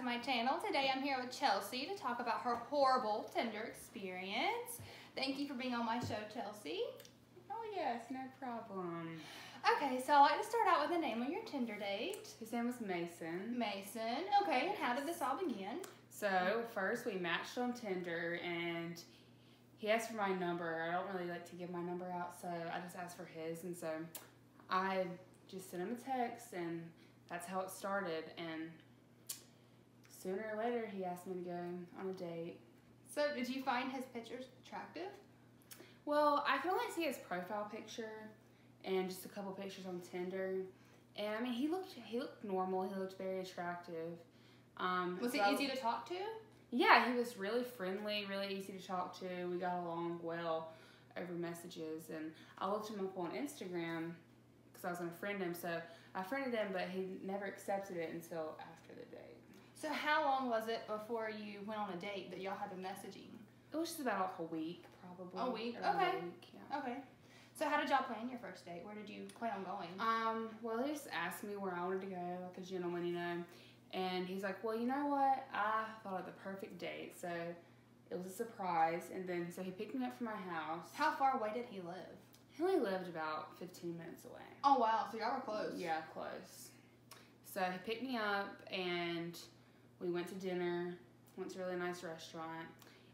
my channel. Today I'm here with Chelsea to talk about her horrible Tinder experience. Thank you for being on my show, Chelsea. Oh yes, no problem. Okay, so I like to start out with the name of your Tinder date. His name was Mason. Mason. Okay, and how did this all begin? So first we matched on Tinder and he asked for my number. I don't really like to give my number out, so I just asked for his, and so I just sent him a text, and that's how it started. And sooner or later he asked me to go on a date. So did you find his pictures attractive? Well, I can only see his profile picture and just a couple pictures on Tinder, and I mean he looked normal. He looked very attractive. Was he easy to talk to? Yeah, he was really friendly, really easy to talk to. We got along well over messages, and I looked him up on Instagram because I was going to friend him. So I friended him, but he never accepted it until after the date. So how long was it before you went on a date that y'all had been messaging? It was just about like a week, probably. A week? Around Okay. A week, yeah. Okay. So how did y'all plan your first date? Where did you plan on going? Well, he just asked me where I wanted to go, like a gentleman, you know. And he's like, well, you know what? I thought of the perfect date. So it was a surprise. And then, so he picked me up from my house. How far away did he live? He only lived about 15 minutes away. Oh, wow. So y'all were close. Yeah, close. So he picked me up and we went to dinner, went to a really nice restaurant,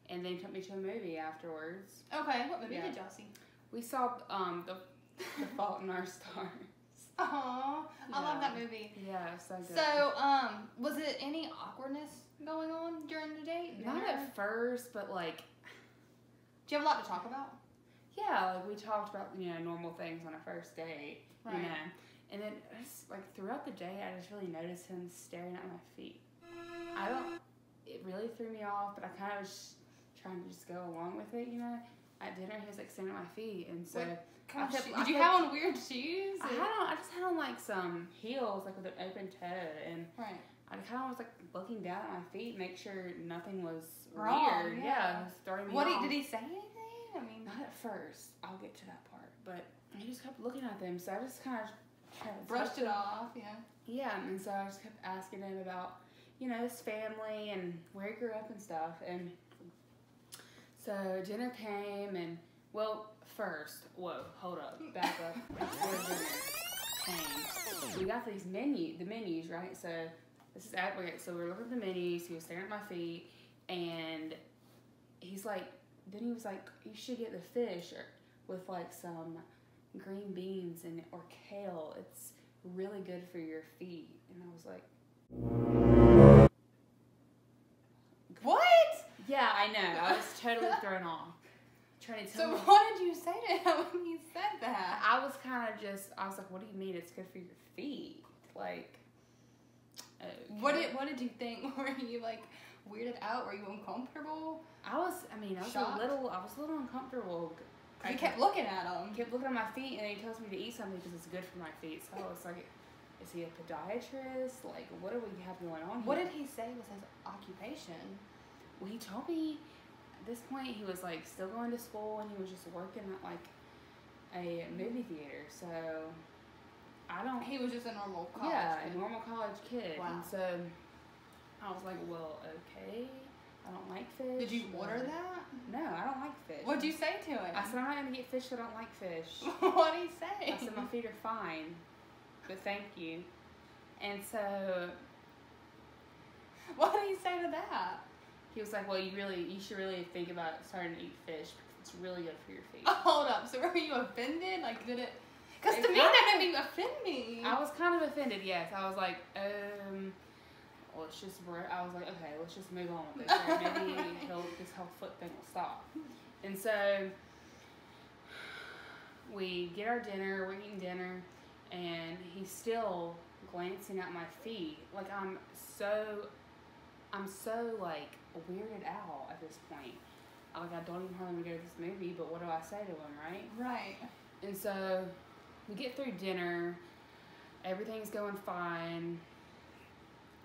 and then he took me to a movie afterwards. Okay. What movie did y'all see? We saw the Fault in Our Stars. Aww, I love that movie. Yeah, so good. So, was it any awkwardness going on during the date? Not at first, but like... Do you have a lot to talk about? Yeah, like we talked about, you know, normal things on a first date, right. You know. And then, like, throughout the day, I just really noticed him staring at my feet. It really threw me off, but I kind of was trying to just go along with it, you know. At dinner, he was like staring at my feet, and so... Did you have on weird shoes? I just had on like some heels, like with an open toe, and right. I kind of was like looking down at my feet, make sure nothing was wrong. Weird. Yeah, it was throwing me off. Did he say anything? I mean, not at first. I'll get to that part, but he just kept looking at them, so I just kind of brushed it off. Yeah. Yeah, and so I just kept asking him about, you know, his family and where he grew up and stuff, and so dinner came, and well. First, hold up, back up. Before dinner came, we got the menus, right? So this is so we're looking at the menus. He was staring at my feet, and he was like, you should get the fish with like some green beans or kale. It's really good for your feet. And I was like, what? Yeah, I know. I was totally thrown off. So what did you say to him when he said that? I was like, what do you mean it's good for your feet? Like, okay. What did you think? Were you like weirded out? Were you uncomfortable? I was a little uncomfortable. He kept looking at him. Kept looking at my feet, and then he tells me to eat something because it's good for my feet. So I was like, is he a podiatrist? Like, what do we have going on here? What did he say was his occupation? Well, he told me at this point he was like still going to school, and he was just working at like a movie theater. So he was just a normal college kid. A normal college kid. Wow. And so I was like, well, okay. I don't like fish. Did you order that? No, I don't like fish. What'd you say to him? I said, I'm not going to get fish, so I don't like fish. What'd he say? I said, my feet are fine, but thank you. And so... What did he say to that? He was like, well, you should really think about starting to eat fish because it's really good for your feet. Oh, hold up. So were you offended? Like, did it... Because to me, that didn't even offend me. I was kind of offended, yes. I was like, I was like, okay, let's just move on with this. Right? Maybe this whole foot thing will stop. And so we get our dinner, we're eating dinner, and he's still glancing at my feet. Like I'm so like weirded out at this point. Like I don't even hardly go to this movie, but what do I say to him, right? Right. And so we get through dinner, everything's going fine.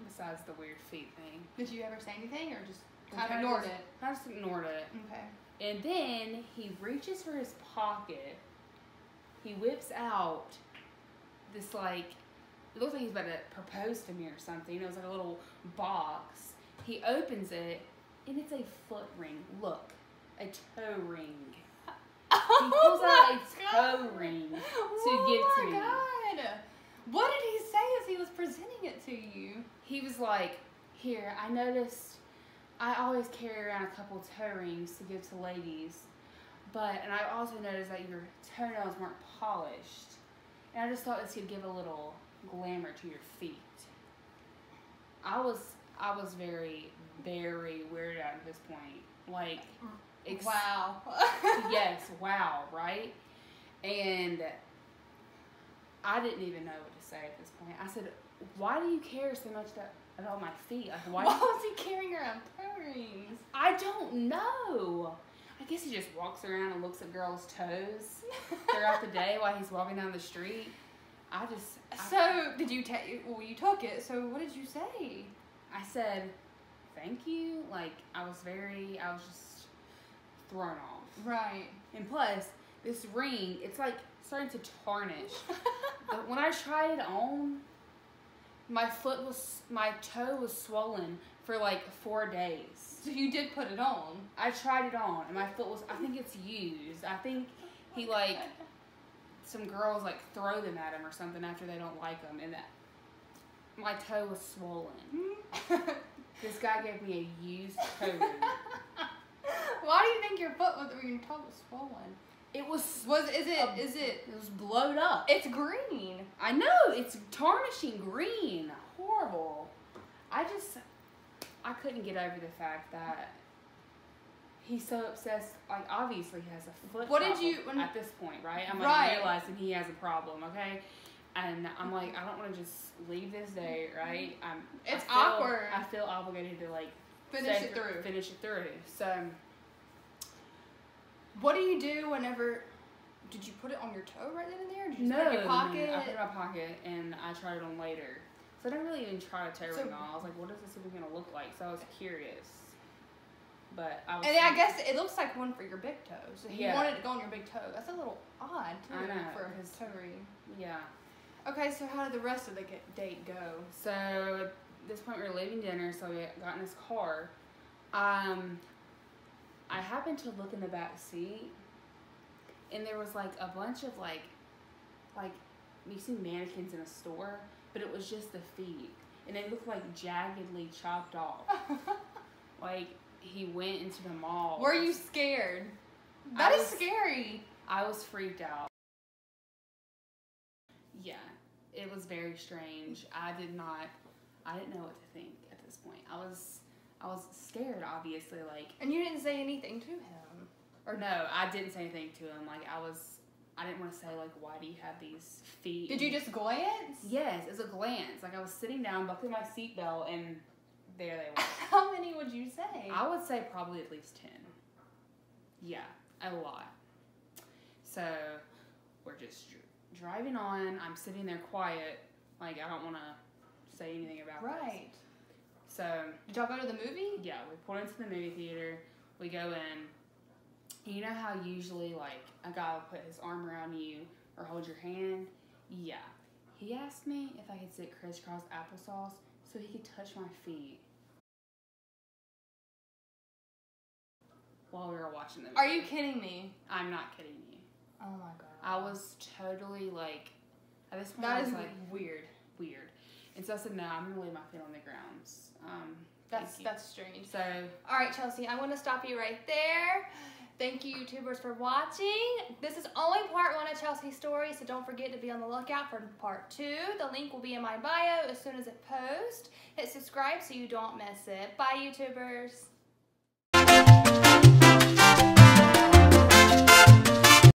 Besides the weird feet thing. Did you ever say anything or just kind of ignored it? I just ignored it. Okay. And then he reaches for his pocket. He whips out this like it looks like he's about to propose to me or something. It was like a little box. He opens it, and it's a foot ring. Look, a toe ring. He pulls out a toe ring to give to me. Oh my God. What did he say as he was presenting it to you? He was like, here, I noticed I always carry around a couple toe rings to give to ladies. And I also noticed that your toenails weren't polished. And I just thought this could give a little glamour to your feet. I was very, very weirded out at this point. Like, wow. yes, wow, right? And I didn't even know what to say at this point. I said, why do you care so much about my feet? Like, why was he carrying around toe rings? I don't know. I guess he just walks around and looks at girls' toes throughout the day while he's walking down the street. So, did you take, well, you took it, so what did you say? I said, thank you. Like, I was just thrown off. Right. And plus, this ring, it's like starting to tarnish. But when I tried it on, my toe was swollen for like 4 days. So you did put it on? I tried it on, and my foot was, I think it's used. I think he like, some girls like throw them at him or something after they don't like them, and my toe was swollen. This guy gave me a used toe ring. Why do you think your toe was swollen? It was. Is it? It was blowed up. It's green. I know, it's tarnishing green. Horrible. I couldn't get over the fact that he's so obsessed. Like, obviously he has a foot problem at this point, right? I'm like realizing he has a problem, okay? And I'm like, I don't want to just leave this day, right? It's awkward. I feel obligated to like finish it through. So, what do you do whenever? Did you put it on your toe right then and there? Or did you just put it in your pocket? I put it in my pocket, and I tried it on later. So I didn't really even try a toe ring on. I was like, what is this even going to look like? So I was curious. But I was... And I guess it looks like one for your big toe. So he wanted to go on your big toe. That's a little odd, too, for his toe ring. Yeah. Okay, so how did the rest of the date go? So at this point, we were leaving dinner, so we got in his car. I happened to look in the back seat, and there was like a bunch of like you see mannequins in a store, but it was just the feet, and they looked like jaggedly chopped off. Like he went into the mall. Were you scared? That is scary. I was freaked out. Yeah, it was very strange. I didn't know what to think at this point. I was scared, obviously, like. And you didn't say anything to him? Or no, I didn't say anything to him. Like, I didn't want to say, like, why do you have these feet? Did you just glance? Yes, it was a glance. Like, I was sitting down, buckling my seatbelt, and there they were. How many would you say? I would say probably at least 10. Yeah, a lot. So, we're just driving on. I'm sitting there quiet. Like, I don't want to say anything about this. Right. So. Did y'all go to the movie? Yeah, we pulled into the movie theater. We go in. You know how usually, like, a guy will put his arm around you or hold your hand? Yeah. He asked me if I could sit crisscross applesauce so he could touch my feet while we were watching the movie. Are you kidding me? I'm not kidding you. Oh my god. I was totally, like, at this point that I was is like, weird. And so I said, no, I'm going to leave my feet on the grounds. That's strange. So. All right, Chelsea, I'm going to stop you right there. Thank you, YouTubers, for watching. This is only part 1 of Chelsea's story, so don't forget to be on the lookout for part 2. The link will be in my bio as soon as it posts. Hit subscribe so you don't miss it. Bye, YouTubers.